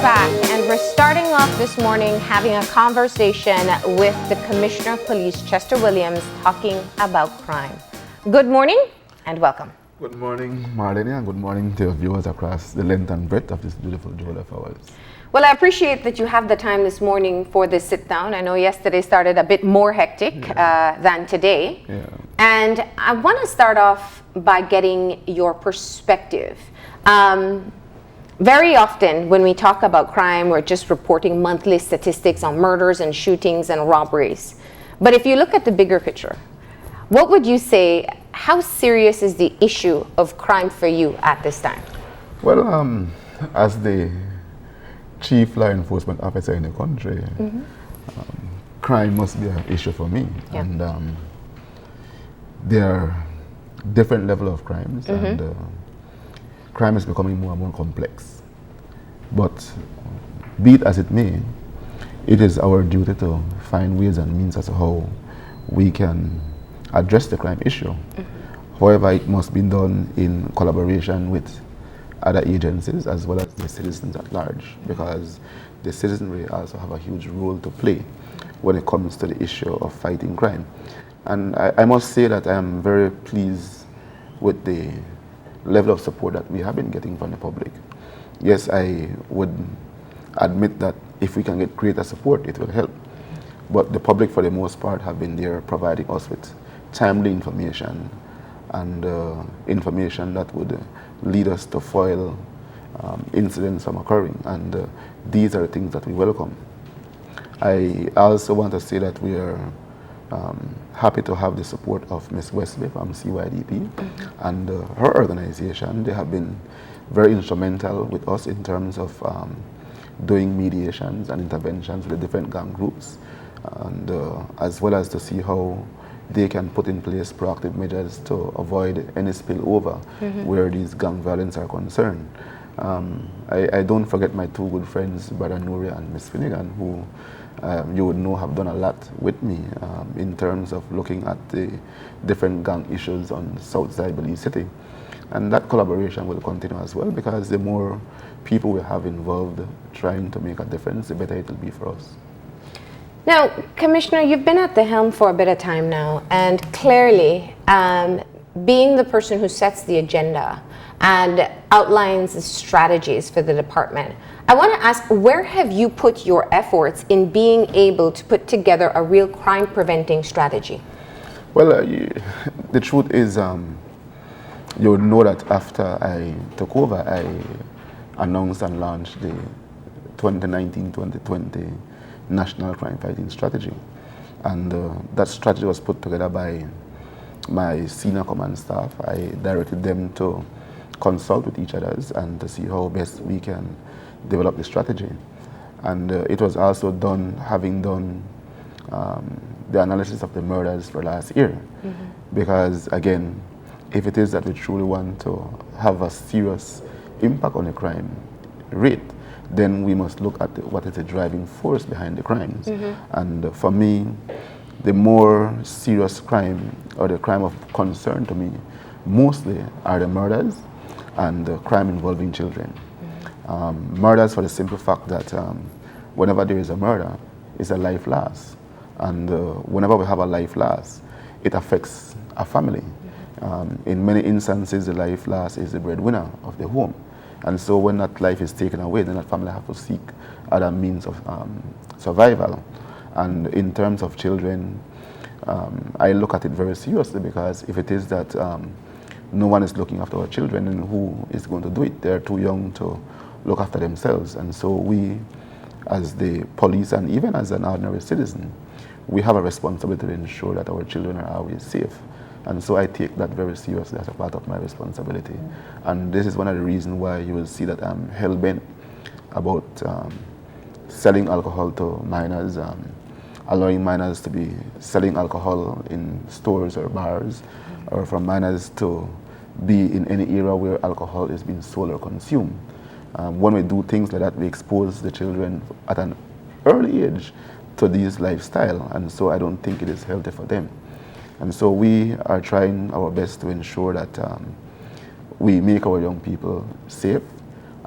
back, and we're starting off this morning having a conversation with the Commissioner of Police, Chester Williams, talking about crime. Good morning and welcome. Good morning, Marlene, and good morning to your viewers across the length and breadth of this beautiful jewel of ours. Well, I appreciate that you have the time this morning for this sit down. I know yesterday started a bit more hectic than today. Yeah. And I want to start off by getting your perspective. Very often when we talk about crime, we're just reporting monthly statistics on murders and shootings and robberies. But if you look at the bigger picture, what would you say, how serious is the issue of crime for you at this time? Well, as the chief law enforcement officer in the country, crime must be an issue for me. Yeah. And there are different levels of crimes, and crime is becoming more and more complex. But be it as it may, it is our duty to find ways and means as to how we can address the crime issue. However, it must be done in collaboration with other agencies as well as the citizens at large, because the citizenry also have a huge role to play when it comes to the issue of fighting crime. And I must say that I am very pleased with the level of support that we have been getting from the public. Yes, I would admit that if we can get greater support, it will help. But the public, for the most part, have been there providing us with timely information and information that would lead us to foil incidents from occurring. And these are the things that we welcome. I also want to say that we are happy to have the support of Ms. Wesley from CYDP and her organization. They have been very instrumental with us in terms of doing mediations and interventions with the different gang groups, and as well as to see how they can put in place proactive measures to avoid any spillover where these gang violence are concerned. I don't forget my two good friends, Brother Nra and Ms. Finnegan, who you would know have done a lot with me in terms of looking at the different gang issues on Southside Belize City. And that collaboration will continue as well, because the more people we have involved trying to make a difference, the better it will be for us. Now, Commissioner, you've been at the helm for a bit of time now, and clearly being the person who sets the agenda and outlines the strategies for the department, I want to ask, where have you put your efforts in being able to put together a real crime preventing strategy? Well, the truth is, you would know that after I took over, I announced and launched the 2019-2020 National Crime Fighting Strategy. And that strategy was put together by my senior command staff. I directed them to consult with each other and to see how best we can develop the strategy. And it was also done, having done the analysis of the murders for last year. Because again, if it is that we truly want to have a serious impact on the crime rate, then we must look at what is the driving force behind the crimes. And for me, the more serious crime, or the crime of concern to me, mostly are the murders and the crime involving children. Murders for the simple fact that whenever there is a murder, it's a life loss. And whenever we have a life loss, it affects a family. In many instances, the life loss is the breadwinner of the home. And so when that life is taken away, then that family have to seek other means of survival. And in terms of children, I look at it very seriously, because if it is that no one is looking after our children, then who is going to do it? They're too young to look after themselves. And so we, as the police and even as an ordinary citizen, we have a responsibility to ensure that our children are always safe. And so I take that very seriously as a part of my responsibility. And this is one of the reasons why you will see that I'm hell-bent about selling alcohol to minors, allowing minors to be selling alcohol in stores or bars, or for minors to be in any area where alcohol is being sold or consumed. When we do things like that, we expose the children at an early age to these lifestyle, and so I don't think it is healthy for them. And so we are trying our best to ensure that we make our young people safe,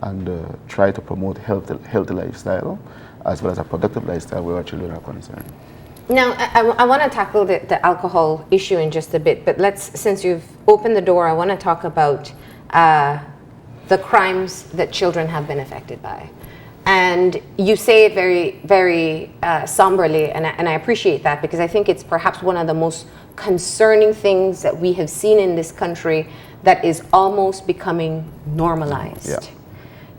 and try to promote healthy lifestyle as well as a productive lifestyle where our children are concerned. Now, I want to tackle the alcohol issue in just a bit, but since you've opened the door, I want to talk about the crimes that children have been affected by. And you say it very, very somberly, and I appreciate that, because I think it's perhaps one of the most concerning things that we have seen in this country that is almost becoming normalized. Yeah.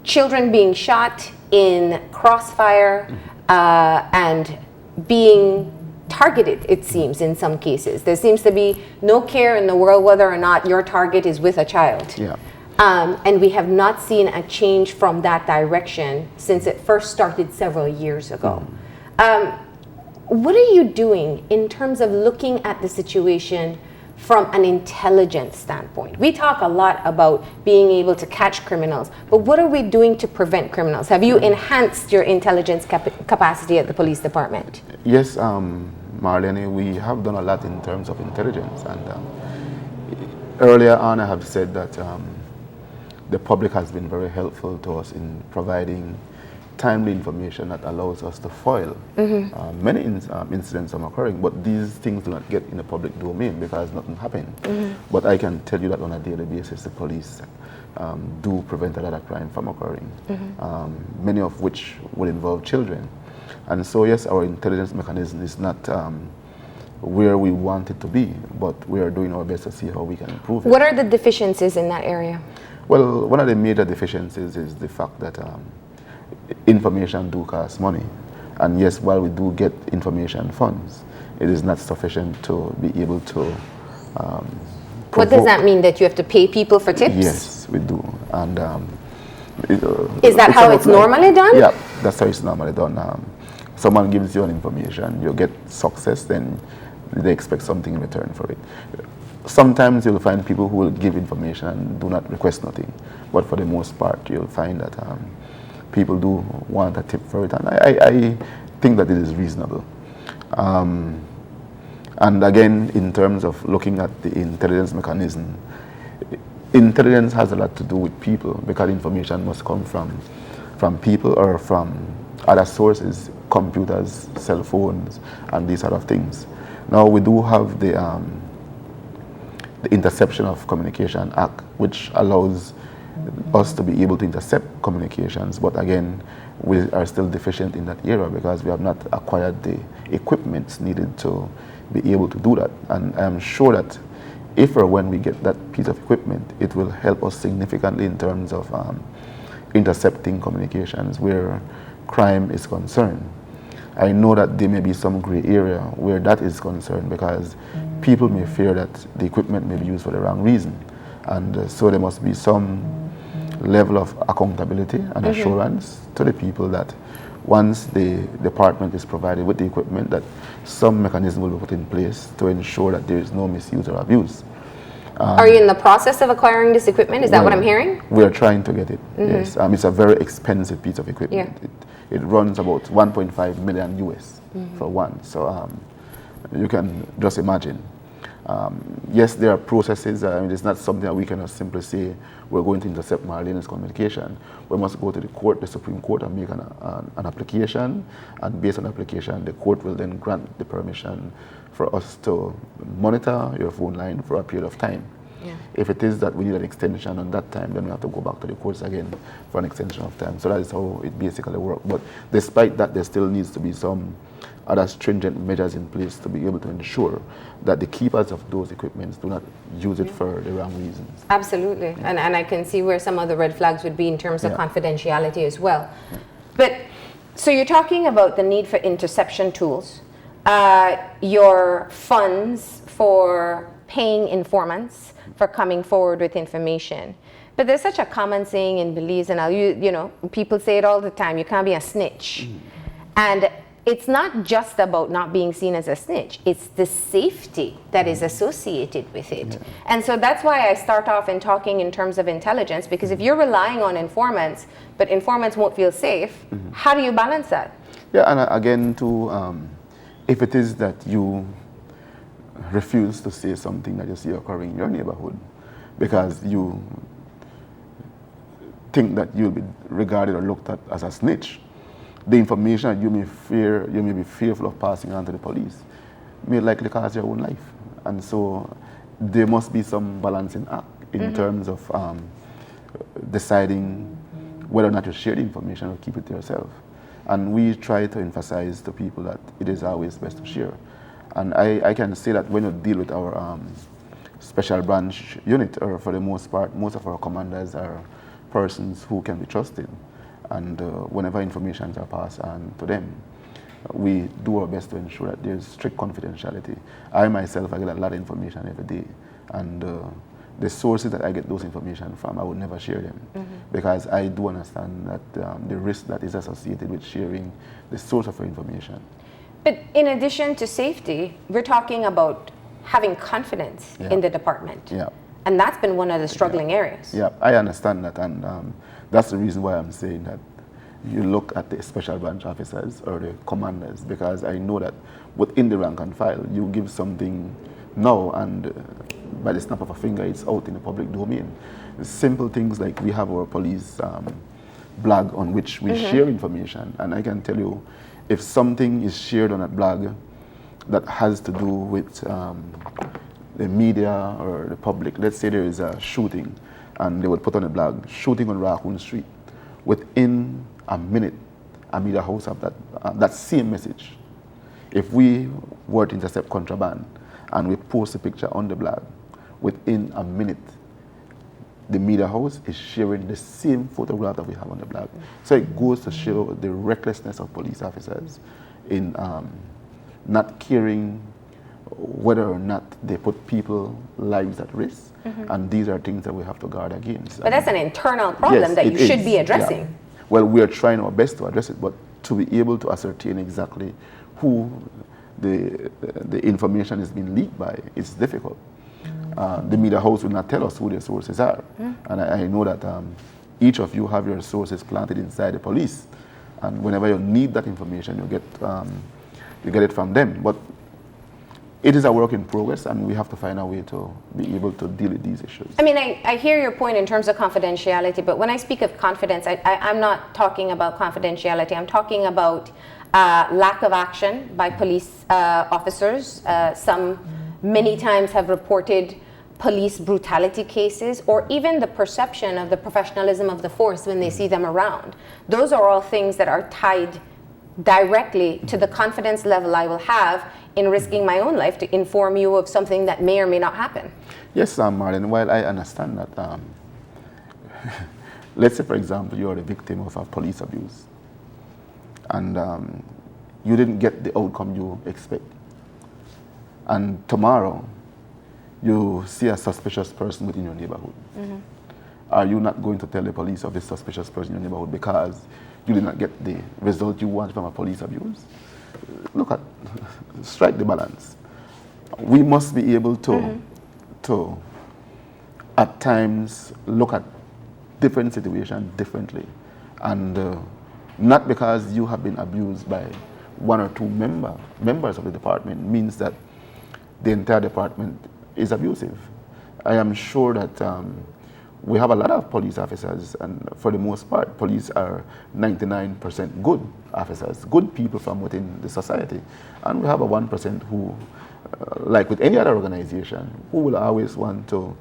Children being shot in crossfire and being targeted, it seems, in some cases. There seems to be no care in the world whether or not your target is with a child. Yeah. And we have not seen a change from that direction since it first started several years ago. What are you doing in terms of looking at the situation from an intelligence standpoint? We talk a lot about being able to catch criminals, but what are we doing to prevent criminals? Have you enhanced your intelligence capacity at the police department? Yes, Marlene, we have done a lot in terms of intelligence. And earlier on, I have said that the public has been very helpful to us in providing timely information that allows us to foil many incidents from occurring, but these things do not get in the public domain because nothing happened. But I can tell you that on a daily basis, the police do prevent a lot of crime from occurring, many of which will involve children. And so, yes, our intelligence mechanism is not where we want it to be, but we are doing our best to see how we can improve it. What are the deficiencies in that area? Well, one of the major deficiencies is the fact that information do cost money. And yes, while we do get information funds, it is not sufficient to be able to What does that mean, that you have to pay people for tips? Yes, we do. And is that how it's normally done? Yeah, that's how it's normally done. Someone gives you an information, you get success, then they expect something in return for it. Sometimes you'll find people who will give information and do not request nothing, but for the most part, you'll find that people do want a tip for it, and I think that it is reasonable. And again, in terms of looking at the intelligence mechanism, intelligence has a lot to do with people, because information must come from people or from other sources, computers, cell phones, and these sort of things. Now, we do have the Interception of Communication Act, which allows us to be able to intercept communications, but again, we are still deficient in that area because we have not acquired the equipment needed to be able to do that. And I am sure that if or when we get that piece of equipment, it will help us significantly in terms of intercepting communications where crime is concerned. I know that there may be some gray area where that is concerned because people may fear that the equipment may be used for the wrong reason. And so there must be some level of accountability and assurance to the people that once the department is provided with the equipment, that some mechanism will be put in place to ensure that there is no misuse or abuse. Are you in the process of acquiring this equipment? Is that what I'm hearing? We are trying to get it, yes. It's a very expensive piece of equipment. Yeah. It runs about 1.5 million US for one. So you can just imagine. Yes, there are processes. It's not something that we can just simply say we're going to intercept Marlene's communication. We must go to the court, the Supreme Court, and make an application. And based on the application, the court will then grant the permission for us to monitor your phone line for a period of time. Yeah. If it is that we need an extension on that time, then we have to go back to the courts again for an extension of time. So that is how it basically works. But despite that, there still needs to be some other stringent measures in place to be able to ensure that the keepers of those equipments do not use it for the wrong reasons. Absolutely. Yeah. And I can see where some of the red flags would be in terms of confidentiality as well. Yeah. But so you're talking about the need for interception tools, your funds for paying informants for coming forward with information. But there's such a common saying in Belize, and people say it all the time, you can't be a snitch. And it's not just about not being seen as a snitch, it's the safety that is associated with it. Yeah. And so that's why I start off in talking in terms of intelligence, because if you're relying on informants, but informants won't feel safe, how do you balance that? Yeah, and again, if it is that you refuse to say something that you see occurring in your neighborhood, because you think that you'll be regarded or looked at as a snitch, the information that you may be fearful of passing on to the police may likely cost your own life. And so there must be some balancing act in terms of deciding whether or not you share the information or keep it to yourself. And we try to emphasize to people that it is always best to share. And I can say that when you deal with our special branch unit, or for the most part, most of our commanders are persons who can be trusted. And whenever information are passed on to them, we do our best to ensure that there's strict confidentiality. I myself, I get a lot of information every day. And the sources that I get those information from, I would never share them. Because I do understand that the risk that is associated with sharing the source of our information. But in addition to safety, we're talking about having confidence in the department. Yeah. And that's been one of the struggling areas. Yeah, I understand that, and that's the reason why I'm saying that you look at the special branch officers or the commanders, because I know that within the rank and file, you give something now, and by the snap of a finger, it's out in the public domain. Simple things like we have our police blog on which we share information, and I can tell you, if something is shared on that blog that has to do with the media or the public, let's say there is a shooting, and they would put on a blog, shooting on Raccoon Street. Within a minute, a media house have that same message. If we were to intercept contraband and we post a picture on the blog, within a minute, the media house is sharing the same photograph that we have on the blog. So it goes to show the recklessness of police officers in not caring whether or not they put people's lives at risk. And these are things that we have to guard against. But that's an internal problem that you should be addressing. Yeah. Well, we are trying our best to address it, but to be able to ascertain exactly who the information is being leaked by, it's difficult. The media house will not tell us who their sources are. And I know that each of you have your sources planted inside the police. And whenever you need that information, you get it from them. But it is a work in progress, and we have to find a way to be able to deal with these issues. I mean, I hear your point in terms of confidentiality, but when I speak of confidence, I'm not talking about confidentiality. I'm talking about lack of action by police officers. Some many times have reported police brutality cases, or even the perception of the professionalism of the force when they see them around. Those are all things that are tied directly to the confidence level I will have in risking my own life to inform you of something that may or may not happen. Yes, Marlon, while I understand that, let's say, for example, you are the victim of a police abuse, and you didn't get the outcome you expect. And tomorrow, you see a suspicious person within your neighborhood. Are you not going to tell the police of this suspicious person in your neighborhood because you did not get the result you want from a police abuse? Look at, strike the balance. We must be able to at times look at different situations differently. And not because you have been abused by one or two members of the department means that the entire department is abusive. I am sure that we have a lot of police officers, and for the most part, police are 99% good officers, good people from within the society. And we have a 1% who, like with any other organization, who will always want to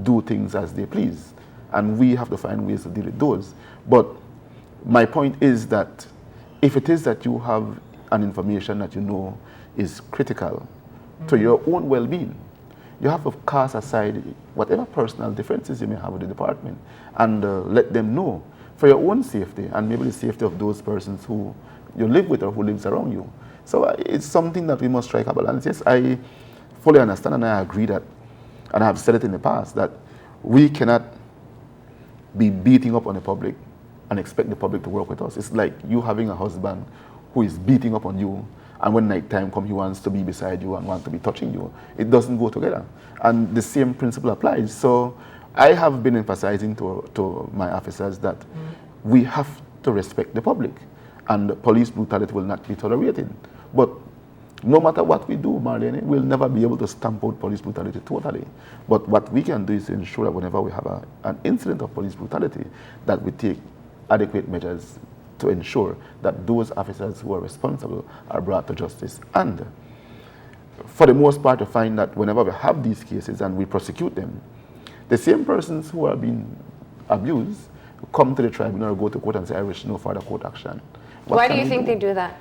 do things as they please. And we have to find ways to deal with those. But my point is that if it is that you have an information that you know is critical to your own well-being, you have to cast aside whatever personal differences you may have with the department and let them know for your own safety and maybe the safety of those persons who you live with or who lives around you. So it's something that we must strike a balance. Yes, I fully understand and I agree that, and I have said it in the past, that we cannot be beating up on the public and expect the public to work with us. It's like you having a husband who is beating up on you, and when night time comes, he wants to be beside you and wants to be touching you. It doesn't go together. And the same principle applies. So I have been emphasizing to my officers that we have to respect the public, and police brutality will not be tolerated. But No matter what we do, Marlene, we'll never be able to stamp out police brutality totally. But what we can do is to ensure that whenever we have an incident of police brutality, that we take adequate measures to ensure that those officers who are responsible are brought to justice. And for the most part, to find that whenever we have these cases and we prosecute them, the same persons who are being abused come to the tribunal or go to court and say, I wish no further court action. Why do you think they do that?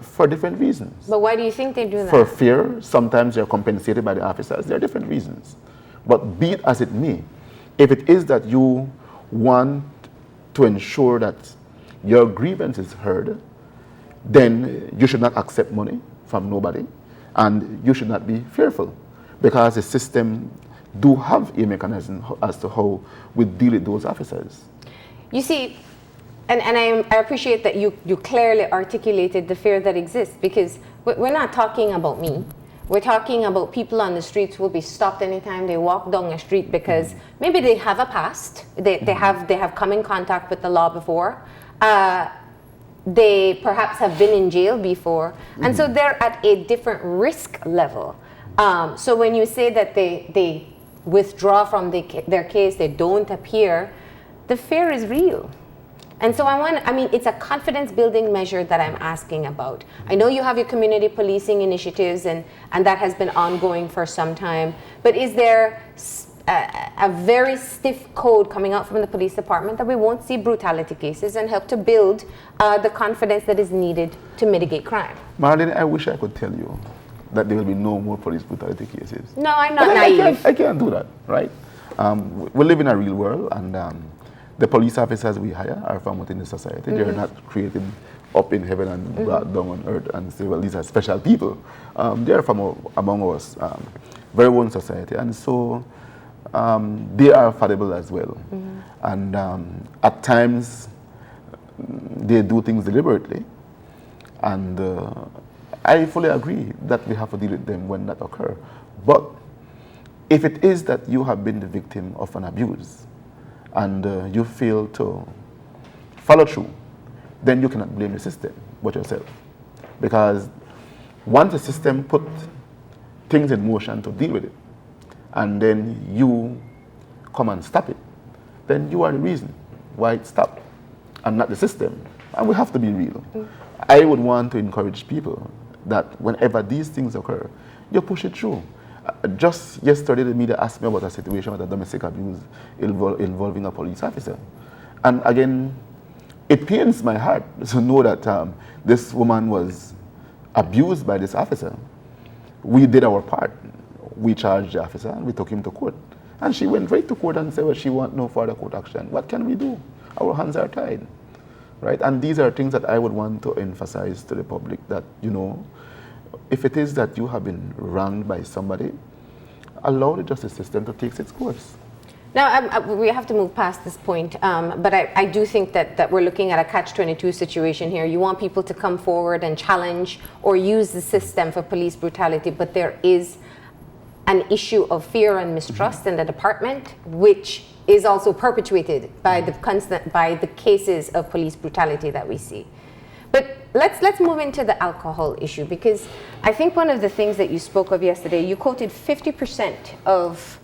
For different reasons. But why do you think they do that? For fear. Sometimes they're compensated by the officers. There are different reasons. But be it as it may, if it is that you want to ensure that your grievance is heard, then you should not accept money from nobody, and you should not be fearful, because the system do have a mechanism as to how we deal with those officers. You see, and I appreciate that you clearly articulated the fear that exists, because we're not talking about me. We're talking about people on the streets who will be stopped anytime they walk down the street because maybe they have a past, they have come in contact with the law before, they perhaps have been in jail before, and so they're at a different risk level. So when you say that they withdraw from their case, they don't appear, the fear is real. And so it's a confidence building measure that I'm asking about. I know you have your community policing initiatives and that has been ongoing for some time, but is there a very stiff code coming out from the police department that we won't see brutality cases and help to build the confidence that is needed to mitigate crime? Marlene, I wish I could tell you that there will be no more police brutality cases. No, I'm not naive. I can't do that, right? We live in a real world, and the police officers we hire are from within the society. They're not created up in heaven and brought down on earth and say, well, these are special people. They're from among us, very own society. And so they are fallible as well. And at times, they do things deliberately. And I fully agree that we have to deal with them when that occurs. But if it is that you have been the victim of an abuse and you fail to follow through, then you cannot blame the system but yourself. Because once the system put things in motion to deal with it, and then you come and stop it, then you are the reason why it stopped, and not the system. And we have to be real. I would want to encourage people that whenever these things occur, you push it through. Just yesterday, the media asked me about a situation with a domestic abuse involving a police officer. And again, it pains my heart to know that this woman was abused by this officer. We did our part. We charged the officer and we took him to court. And she went right to court and said, well, she wants no further court action. What can we do? Our hands are tied. Right? And these are things that I would want to emphasize to the public, that, you know, if it is that you have been wronged by somebody, allow the justice system to take its course. Now, we have to move past this point, but I do think that we're looking at a catch-22 situation here. You want people to come forward and challenge or use the system for police brutality, but there is an issue of fear and mistrust in the department, which is also perpetuated by the cases of police brutality that we see. But let's move into the alcohol issue, because I think one of the things that you spoke of yesterday, you quoted 50% of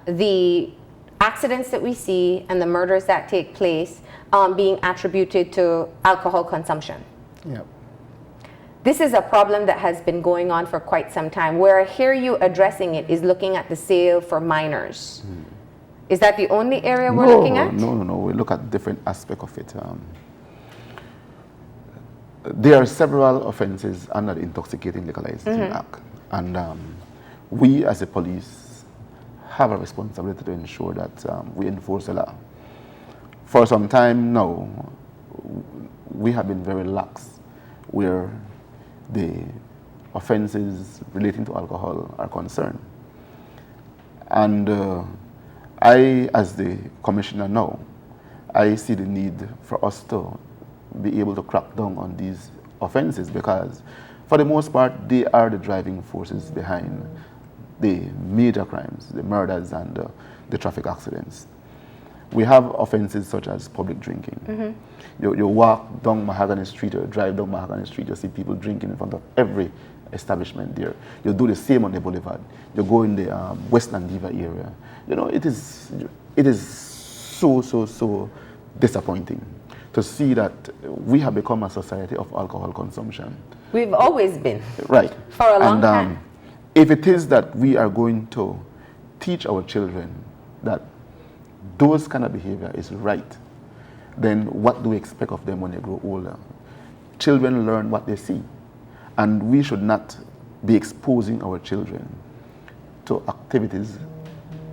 the accidents that we see and the murders that take place being attributed to alcohol consumption. Yeah. This is a problem that has been going on for quite some time. Where I hear you addressing it is looking at the sale for minors. Is that the only area we're looking at? No. We look at different aspects of it. There are several offenses under the Intoxicating Liquor Licensing Act. And we as a police have a responsibility to ensure that we enforce the law. For some time now, we have been very lax where the offenses relating to alcohol are concerned. And I, as the commissioner now, I see the need for us to be able to crack down on these offenses, because for the most part, they are the driving forces behind the major crimes, the murders and the traffic accidents. We have offenses such as public drinking. You walk down Mahogany Street or drive down Mahogany Street, you see people drinking in front of every establishment there. You do the same on the boulevard. You go in the Westland Diva area. You know, it is so disappointing to see that we have become a society of alcohol consumption. We've always been. Right. For a long time. If it is that we are going to teach our children that those kind of behavior is right, then what do we expect of them when they grow older? Children learn what they see, and we should not be exposing our children to activities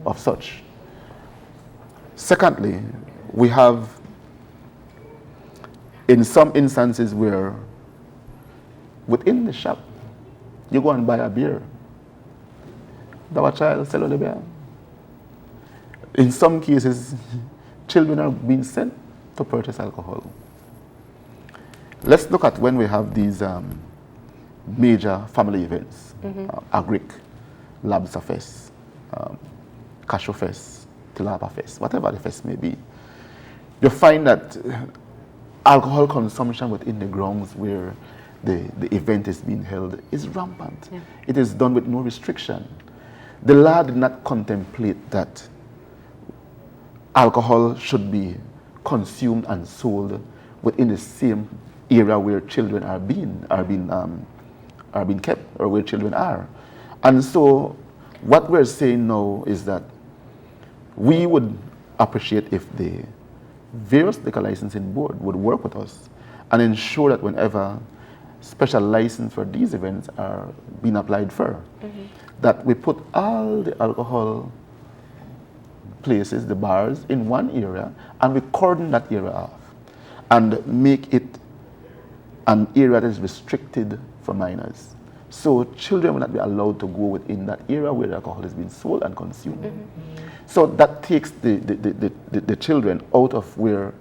of such. Secondly, we have in some instances where within the shop, you go and buy a beer. Our child sell the beer. In some cases, children are being sent to purchase alcohol. Let's look at when we have these major family events, Agric, Labsa Fest, Cashew Fest, Tilapa Fest, whatever the fest may be. You find that alcohol consumption within the grounds where the event is being held is rampant. Yeah. It is done with no restriction. The law did not contemplate that alcohol should be consumed and sold within the same area where children are being kept, or where children are. And so what we're saying now is that we would appreciate if the various liquor licensing board would work with us and ensure that whenever special license for these events are being applied for, that we put all the alcohol places, the bars, in one area, and we cordon that area off and make it an area that is restricted for minors. So children will not be allowed to go within that area where alcohol is being sold and consumed. So that takes the children out of where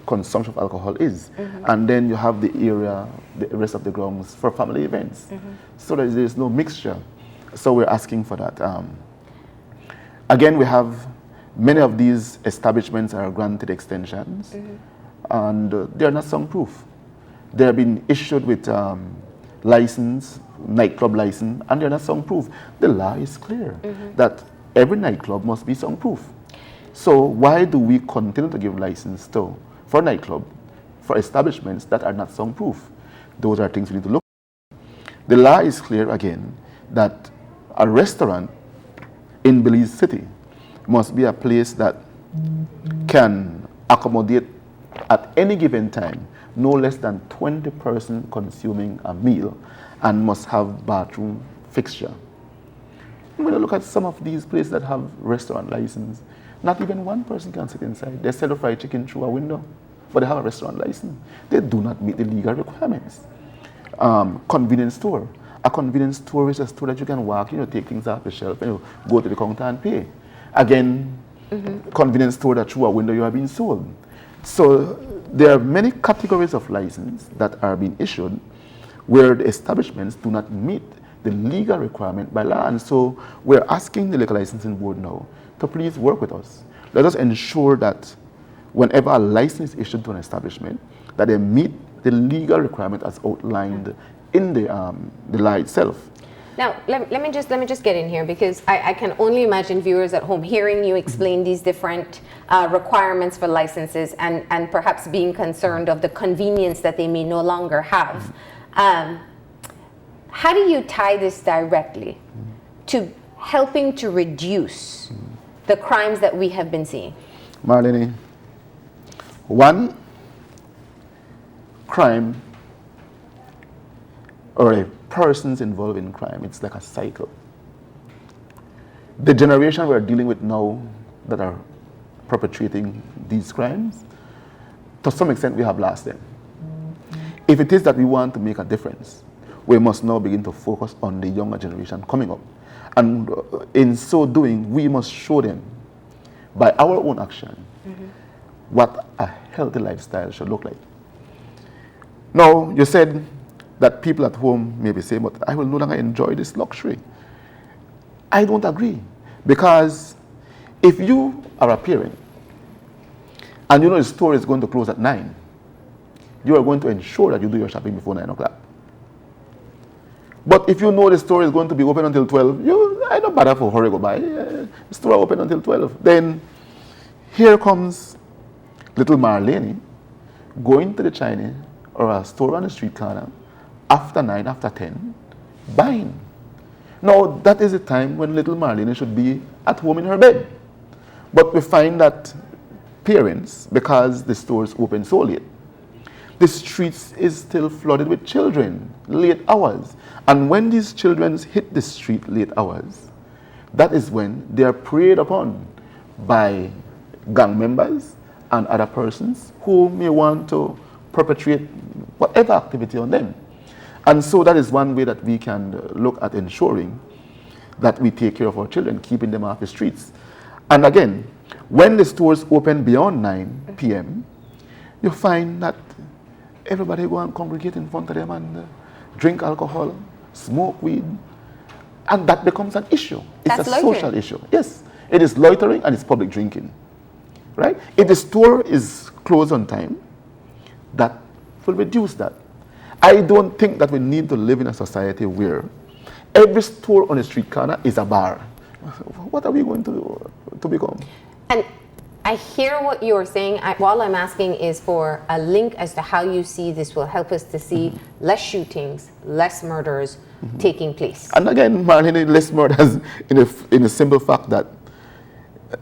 consumption of alcohol is. And then you have the area, the rest of the grounds for family events. So that there's no mixture. So we're asking for that. Again, we have many of these establishments are granted extensions, and they are not soundproof. They have been issued with license, nightclub license, and they're not soundproof. The law is clear that every nightclub must be soundproof. So why do we continue to give license for nightclub, for establishments that are not soundproof? Those are things we need to look at. The law is clear again that a restaurant in Belize City must be a place that can accommodate at any given time no less than 20 persons consuming a meal, and must have bathroom fixture. When you look at some of these places that have restaurant license, not even one person can sit inside. They sell fried chicken through a window, but they have a restaurant license. They do not meet the legal requirements. Convenience store. A convenience store is a store that you can walk, take things off the shelf, and you go to the counter and pay. Again, convenience store that through a window you are being sold. So there are many categories of license that are being issued where the establishments do not meet the legal requirement by law. And so we're asking the liquor licensing board now to please work with us. Let us ensure that whenever a license is issued to an establishment, that they meet the legal requirement as outlined in the law itself. Now, let me just get in here, because I can only imagine viewers at home hearing you explain these different requirements for licenses and perhaps being concerned of the convenience that they may no longer have. How do you tie this directly to helping to reduce the crimes that we have been seeing? Marlene, one crime or a persons involved in crime, it's like a cycle. The generation we're dealing with now that are perpetrating these crimes, to some extent we have lost them. If it is that we want to make a difference, we must now begin to focus on the younger generation coming up. And in so doing, we must show them by our own action what a healthy lifestyle should look like. Now, you said that people at home may be saying, but I will no longer enjoy this luxury. I don't agree, because if you are a parent and you know the store is going to close at 9, you are going to ensure that you do your shopping before 9 o'clock. But if you know the store is going to be open until 12, I don't bother for hurry go by. The store open until 12. Then here comes little Marlene going to the Chinese or a store on the street corner after 9, after 10, buying. Now that is the time when little Marlene should be at home in her bed. But we find that parents, because the stores open so late, the streets is still flooded with children, late hours. And when these children hit the street late hours, that is when they are preyed upon by gang members and other persons who may want to perpetrate whatever activity on them. And so that is one way that we can look at ensuring that we take care of our children, keeping them off the streets. And again, when the stores open beyond 9 p.m., you find that everybody go and congregate in front of them and drink alcohol, smoke weed, and that becomes an issue. It's That's a loitering. social issue. Yes, it is loitering and it's public drinking, right? If the store is closed on time, that will reduce that. I don't think that we need to live in a society where every store on the street corner is a bar. What are we going to become? And I hear what you're saying. All I'm asking is for a link as to how you see this will help us to see less shootings, less murders taking place. And again, Marlene, less murders in a simple fact that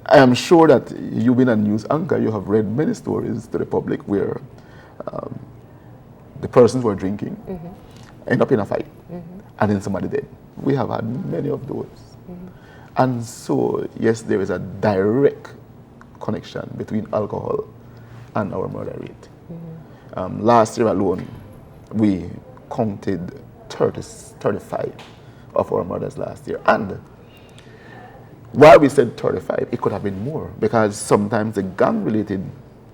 I am sure that you've been a news anchor, you have read many stories to the public where the persons were drinking end up in a fight and then somebody dead. We have had many of those. And so, yes, there is a direct connection between alcohol and our murder rate. Last year alone, we counted 35 of our murders last year. And while we said 35, it could have been more because sometimes the gang-related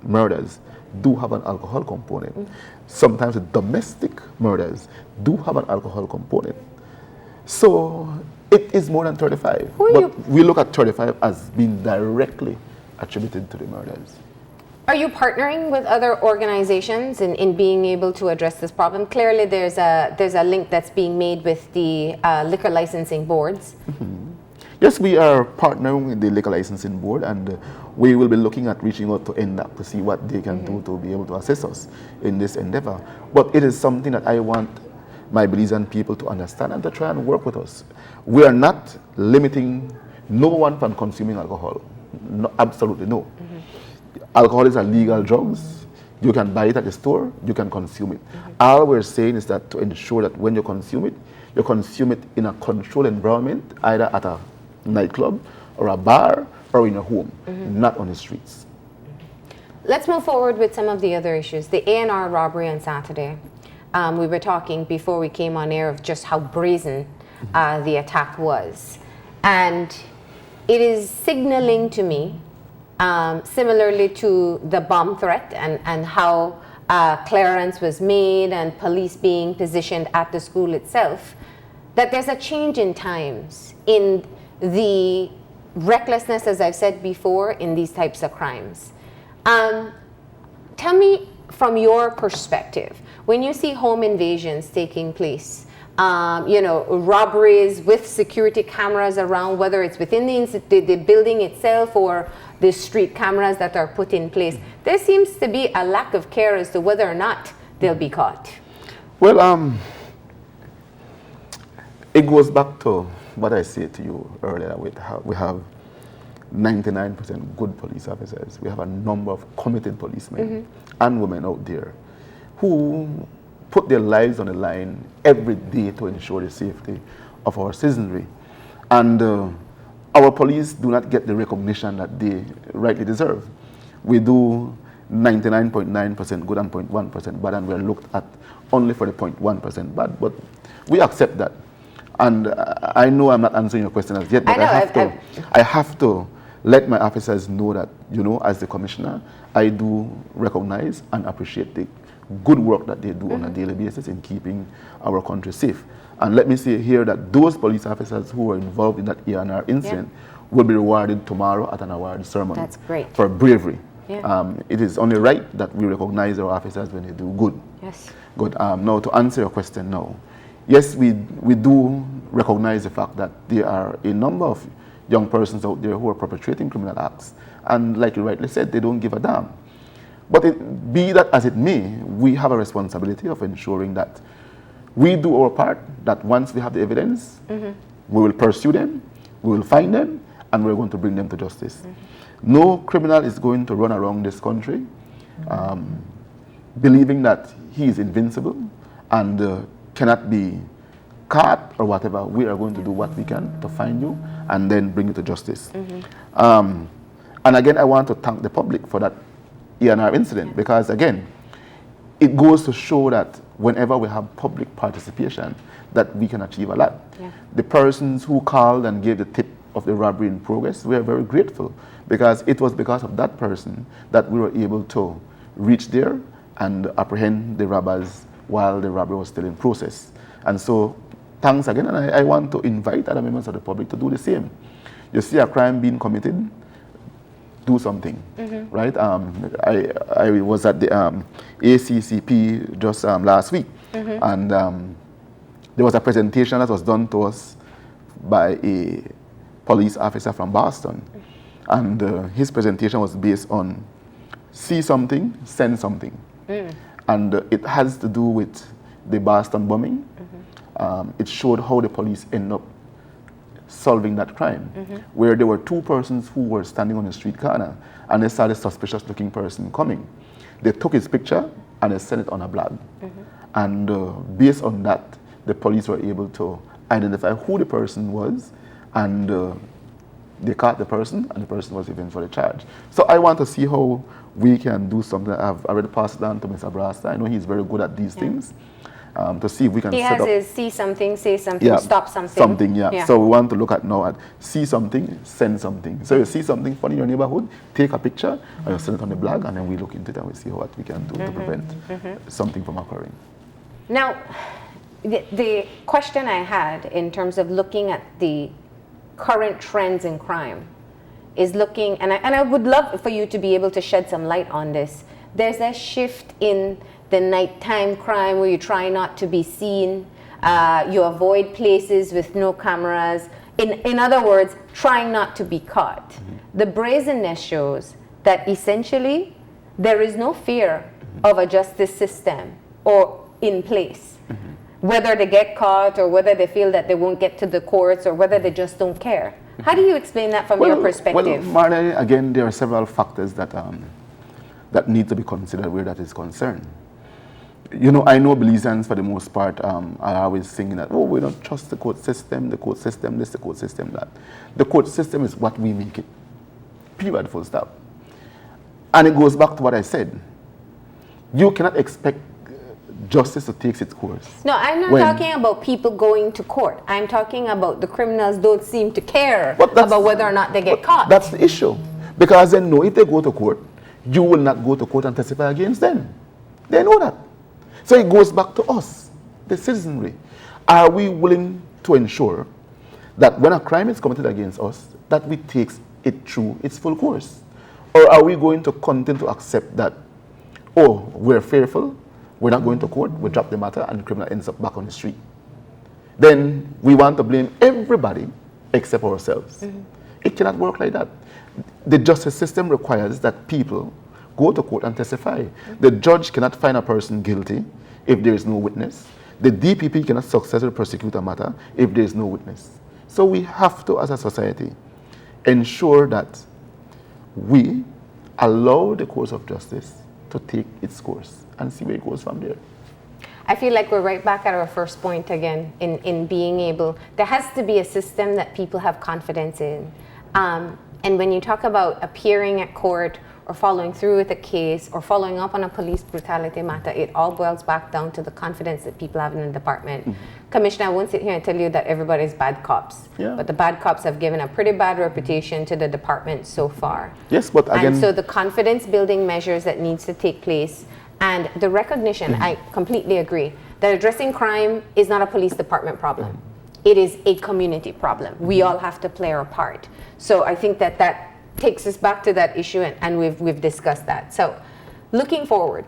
murders do have an alcohol component. Sometimes the domestic murders do have an alcohol component. So it is more than 35. But we look at 35 as being directly attributed to the murders. Are you partnering with other organizations in being able to address this problem? Clearly there's a link that's being made with the liquor licensing boards. Yes, we are partnering with the liquor licensing board, and we will be looking at reaching out to NDAP to see what they can do to be able to assist us in this endeavor. But it is something that I want my Belizean people to understand and to try and work with us. We are not limiting no one from consuming alcohol. No, absolutely no. Alcohol is a legal drug. You can buy it at the store, you can consume it. All we're saying is that to ensure that when you consume it in a controlled environment, either at a nightclub or a bar or in a home, not on the streets. Let's move forward with some of the other issues. The A&R robbery on Saturday. We were talking before we came on air of just how brazen the attack was. And it is signaling to me, similarly to the bomb threat and how clearance was made and police being positioned at the school itself, that there's a change in times in the recklessness, as I've said before, in these types of crimes. Tell me from your perspective, when you see home invasions taking place, robberies with security cameras around, whether it's within the building itself or the street cameras that are put in place, there seems to be a lack of care as to whether or not they'll be caught. Well, it goes back to what I said to you earlier. We have 99% good police officers. We have a number of committed policemen and women out there who put their lives on the line every day to ensure the safety of our citizenry. And our police do not get the recognition that they rightly deserve. We do 99.9% good and 0.1% bad, and we're looked at only for the 0.1% bad, but we accept that. And I know I'm not answering your question as yet, but I have to let my officers know that, as the commissioner, I do recognize and appreciate the good work that they do on a daily basis in keeping our country safe. And let me say here that those police officers who were involved in that A&R incident will be rewarded tomorrow at an award ceremony. That's great. For bravery. Yeah. It is only right that we recognize our officers when they do good. Yes. Good. Now, to answer your question now, yes, we do recognize the fact that there are a number of young persons out there who are perpetrating criminal acts. And like you rightly said, they don't give a damn. But be that as it may, we have a responsibility of ensuring that we do our part, that once we have the evidence, we will pursue them, we will find them, and we're going to bring them to justice. No criminal is going to run around this country believing that he is invincible and cannot be caught or whatever. We are going to do what we can to find you and then bring you to justice. And again, I want to thank the public for that A&R incident, because again, it goes to show that whenever we have public participation, that we can achieve a lot. Yeah. The persons who called and gave the tip of the robbery in progress, we are very grateful, because it was because of that person that we were able to reach there and apprehend the robbers while the robbery was still in process. And so, thanks again, and I want to invite other members of the public to do the same. You see a crime being committed, do something, right? I was at the ACCP just last week, and there was a presentation that was done to us by a police officer from Boston, and his presentation was based on see something, send something, and it has to do with the Boston bombing. It showed how the police end up solving that crime, where there were two persons who were standing on the street corner, and they saw the suspicious looking person coming. They took his picture and they sent it on a blog. And based on that, the police were able to identify who the person was, and they caught the person, and the person was eventually charged. So I want to see how we can do something. I've already passed it on to Mr. Brasta. I know he's very good at these things. To see if we can He set has up... his see something, say something, stop something. Something, yeah. So we want to look at now at see something, send something. So you see something funny in your neighborhood, take a picture, and you send it on the blog, and then we look into it and we see what we can do to prevent something from occurring. Now, the question I had in terms of looking at the current trends in crime is looking, and I would love for you to be able to shed some light on this. There's a shift in the nighttime crime where you try not to be seen, you avoid places with no cameras. In other words, trying not to be caught. The brazenness shows that essentially there is no fear of a justice system or in place. Whether they get caught or whether they feel that they won't get to the courts or whether they just don't care. How do you explain that from your perspective? Well, Marley, again, there are several factors that that need to be considered where that is concerned. You know, I know Belizeans for the most part are always saying that, oh, we don't trust the court system this, the court system that. The court system is what we make it. Period, full stop. And it goes back to what I said. You cannot expect justice to take its course. No, I'm not talking about people going to court. I'm talking about the criminals don't seem to care about whether or not they get caught. That's the issue. Because they know if they go to court, you will not go to court and testify against them. They know that. So it goes back to us, the citizenry. Are we willing to ensure that when a crime is committed against us, that we take it through its full course? Or are we going to continue to accept that, oh, we're fearful, we're not going to court, we drop the matter, and the criminal ends up back on the street? Then we want to blame everybody except ourselves. It cannot work like that. The justice system requires that people go to court and testify. The judge cannot find a person guilty if there is no witness. The DPP cannot successfully prosecute a matter if there is no witness. So we have to, as a society, ensure that we allow the course of justice to take its course and see where it goes from there. I feel like we're right back at our first point again in being able, there has to be a system that people have confidence in. And when you talk about appearing at court or following through with a case or following up on a police brutality matter, it all boils back down to the confidence that people have in the department. Commissioner, I won't sit here and tell you that everybody's bad cops, but the bad cops have given a pretty bad reputation to the department so far. Yes, but again... And so the confidence building measures that needs to take place and the recognition, I completely agree, that addressing crime is not a police department problem. It is a community problem. We all have to play our part. So I think that takes us back to that issue, and we've discussed that. So, looking forward,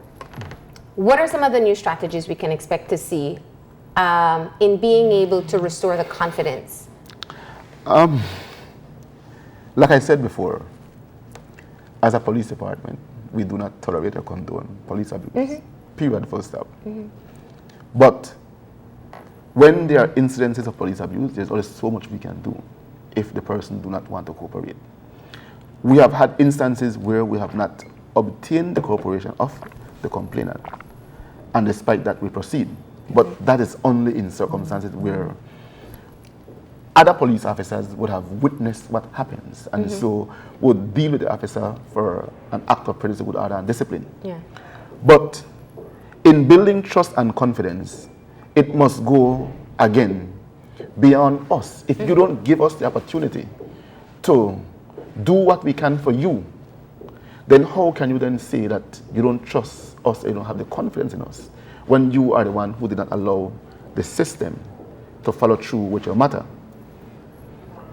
what are some of the new strategies we can expect to see in being able to restore the confidence? Like I said before, as a police department, we do not tolerate or condone police abuse. Period, full stop. But when there are incidences of police abuse, there's always so much we can do if the person do not want to cooperate. We have had instances where we have not obtained the cooperation of the complainant, and despite that we proceed. But that is only in circumstances where other police officers would have witnessed what happens, and so would deal with the officer for an act of prejudice, good order, and discipline. Yeah. But in building trust and confidence, it must go again beyond us. If you don't give us the opportunity to do what we can for you, then how can you then say that you don't trust us, you don't have the confidence in us, when you are the one who did not allow the system to follow through with your matter?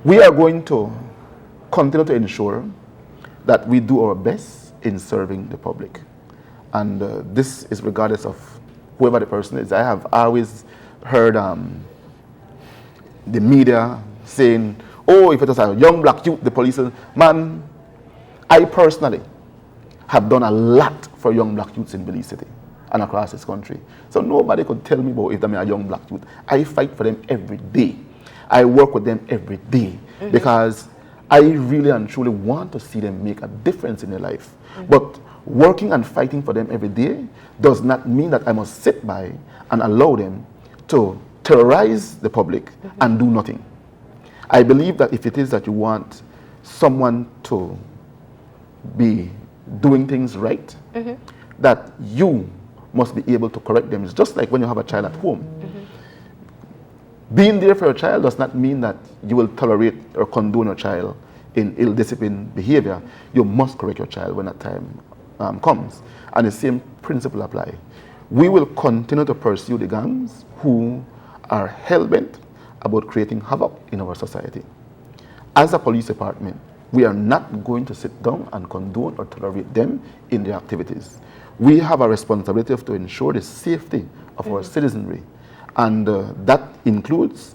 We are going to continue to ensure that we do our best in serving the public. And this is regardless of whoever the person is. I have always heard the media saying, oh, if it was a young black youth, the police. Man, I personally have done a lot for young black youths in Belize City and across this country. So nobody could tell me about if they're a young black youth. I fight for them every day. I work with them every day because I really and truly want to see them make a difference in their life. But working and fighting for them every day does not mean that I must sit by and allow them to terrorize the public and do nothing. I believe that if it is that you want someone to be doing things right, that you must be able to correct them. It's just like when you have a child at home. Being there for your child does not mean that you will tolerate or condone your child in ill-disciplined behavior. You must correct your child when that time comes. And the same principle apply. We will continue to pursue the gangs who are hell-bent about creating havoc in our society. As a police department, we are not going to sit down and condone or tolerate them in their activities. We have a responsibility to ensure the safety of our citizenry, and that includes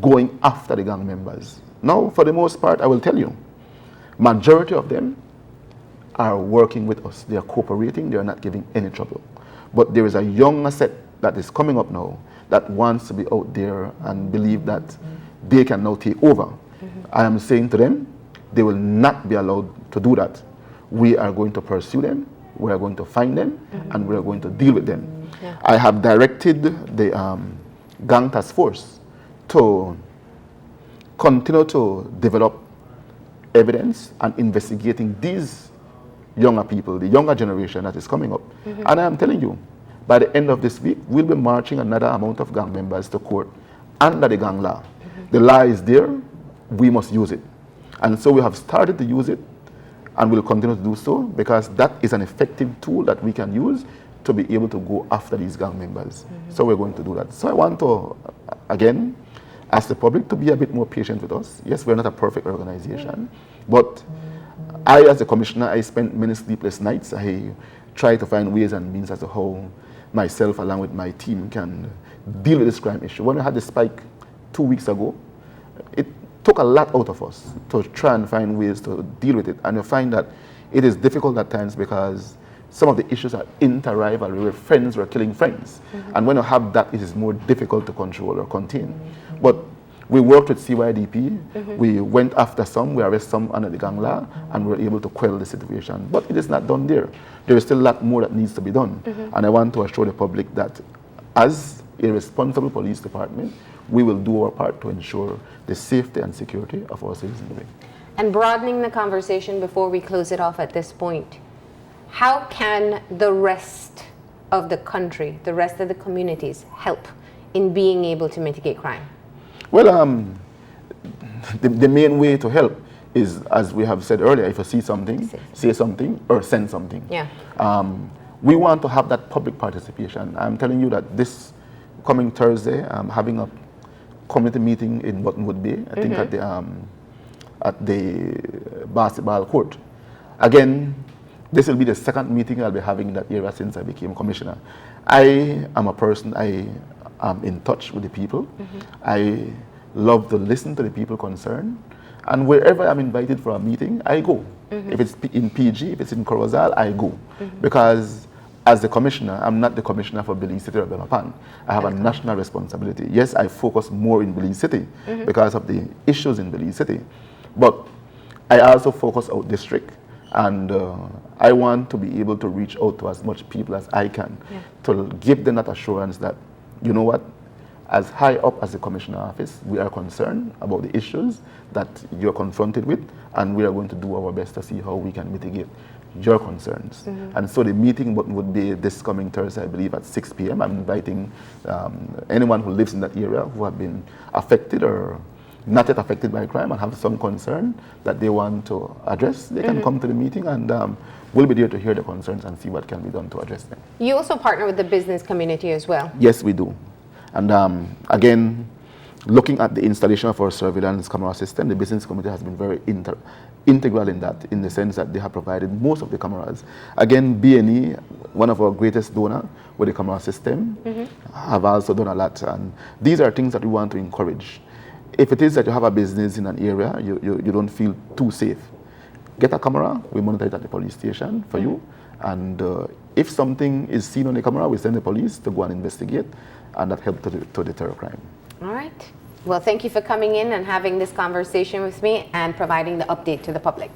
going after the gang members. Now, for the most part, I will tell you, majority of them are working with us. They are cooperating, they are not giving any trouble. But there is a young set that is coming up now that wants to be out there and believe that they can now take over. I am saying to them, they will not be allowed to do that. We are going to pursue them, we are going to find them, and we are going to deal with them. I have directed the gang task force to continue to develop evidence and investigating these younger people, the younger generation that is coming up. And I am telling you, by the end of this week, we'll be marching another amount of gang members to court under the gang law. The law is there, we must use it. And so we have started to use it, and we'll continue to do so, because that is an effective tool that we can use to be able to go after these gang members. So we're going to do that. So I want to, again, ask the public to be a bit more patient with us. Yes, we're not a perfect organization, but I, as a commissioner, I spent many sleepless nights. I try to find ways and means as to how myself, along with my team, can deal with this crime issue. When we had the spike 2 weeks ago, it took a lot out of us to try and find ways to deal with it. And you find that it is difficult at times because some of the issues are inter-rivalry, where friends were killing friends. And when you have that, it is more difficult to control or contain. But we worked with CYDP, we went after some, we arrested some under the gang law, and we were able to quell the situation. But it is not done there. There is still a lot more that needs to be done. And I want to assure the public that as a responsible police department, we will do our part to ensure the safety and security of our citizenry. And broadening the conversation before we close it off at this point, how can the rest of the country, the rest of the communities help in being able to mitigate crime? Well, the main way to help is, as we have said earlier, if you see something, say something or send something. We want to have that public participation. I'm telling you that this coming Thursday, I'm having a community meeting in Buttonwood Bay, I think at the at the basketball court. Again, this will be the second meeting I'll be having in that area since I became commissioner. I am a person, I am in touch with the people. I love to listen to the people concerned. And wherever I'm invited for a meeting, I go. If it's in PG, if it's in Corozal, I go. Because as the commissioner, I'm not the commissioner for Belize City or Bemapan. I have a national responsibility. Yes, I focus more in Belize City because of the issues in Belize City. But I also focus out district. And I want to be able to reach out to as much people as I can to give them that assurance that, you know what, as high up as the commissioner office, we are concerned about the issues that you're confronted with, and we are going to do our best to see how we can mitigate your concerns. And so the meeting would be this coming Thursday, I believe, at 6 p.m. I'm inviting anyone who lives in that area who have been affected or not yet affected by crime and have some concern that they want to address. They can come to the meeting, and we'll be there to hear the concerns and see what can be done to address them. You also partner with the business community as well. Yes, we do. And again, looking at the installation of our surveillance camera system, the business community has been very integral in that, in the sense that they have provided most of the cameras. Again, B&E, one of our greatest donors with the camera system, have also done a lot. And these are things that we want to encourage. If it is that you have a business in an area, you don't feel too safe, get a camera, we monitor it at the police station for you. And if something is seen on the camera, we send the police to go and investigate, and that helps to deter crime. All right. Well, thank you for coming in and having this conversation with me and providing the update to the public.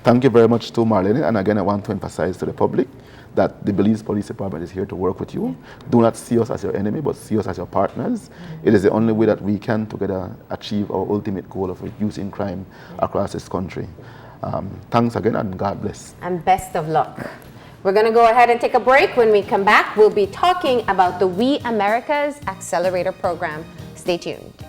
Thank you very much too, Marlene. And again, I want to emphasize to the public that the Belize Police Department is here to work with you. Do not see us as your enemy, but see us as your partners. It is the only way that we can together achieve our ultimate goal of reducing crime across this country. Thanks again, and God bless. And best of luck. We're going to go ahead and take a break. When we come back, we'll be talking about the We Americas Accelerator Program. Stay tuned.